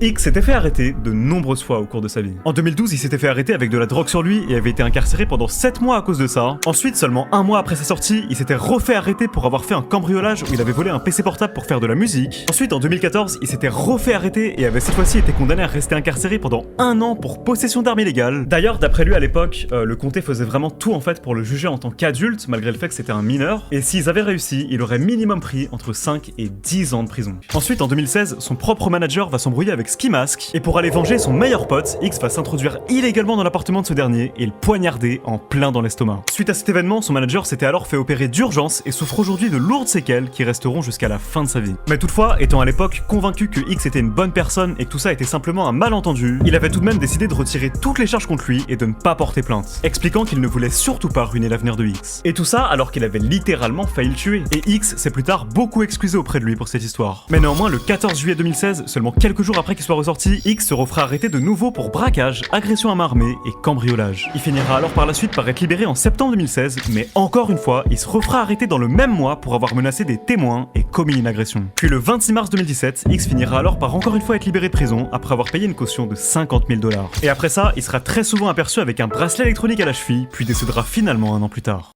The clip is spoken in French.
X s'était fait arrêter de nombreuses fois au cours de sa vie. En 2012, il s'était fait arrêter avec de la drogue sur lui et avait été incarcéré pendant 7 mois à cause de ça. Ensuite, seulement 1 mois après sa sortie, il s'était refait arrêter pour avoir fait un cambriolage où il avait volé un PC portable pour faire de la musique. Ensuite, en 2014, il s'était refait arrêter et avait cette fois-ci été condamné à rester incarcéré pendant 1 an pour possession d'armes illégales. D'ailleurs, d'après lui à l'époque, le comté faisait vraiment tout en fait pour le juger en tant qu'adulte, malgré le fait que c'était un mineur. Et s'ils avaient réussi, il aurait minimum pris entre 5 et 10 ans de prison. Ensuite, en 2016, son propre manager va s'embrouiller avec Ski Mask, et pour aller venger son meilleur pote, X va s'introduire illégalement dans l'appartement de ce dernier et le poignarder en plein dans l'estomac. Suite à cet événement, son manager s'était alors fait opérer d'urgence et souffre aujourd'hui de lourdes séquelles qui resteront jusqu'à la fin de sa vie. Mais toutefois, étant à l'époque convaincu que X était une bonne personne et que tout ça était simplement un malentendu, il avait tout de même décidé de retirer toutes les charges contre lui et de ne pas porter plainte, expliquant qu'il ne voulait surtout pas ruiner l'avenir de X. Et tout ça alors qu'il avait littéralement failli le tuer. Et X s'est plus tard beaucoup excusé auprès de lui pour cette histoire. Mais néanmoins, le 14 juillet 2016, seulement quelques jours après qu'il soit ressorti, X se refera arrêter de nouveau pour braquage, agression à main armée et cambriolage. Il finira alors par la suite par être libéré en septembre 2016, mais encore une fois, il se refera arrêter dans le même mois pour avoir menacé des témoins et commis une agression. Puis le 26 mars 2017, X finira alors par encore une fois être libéré de prison après avoir payé une caution de 50 000 $. Et après ça, il sera très souvent aperçu avec un bracelet électronique à la cheville, puis décédera finalement 1 an plus tard.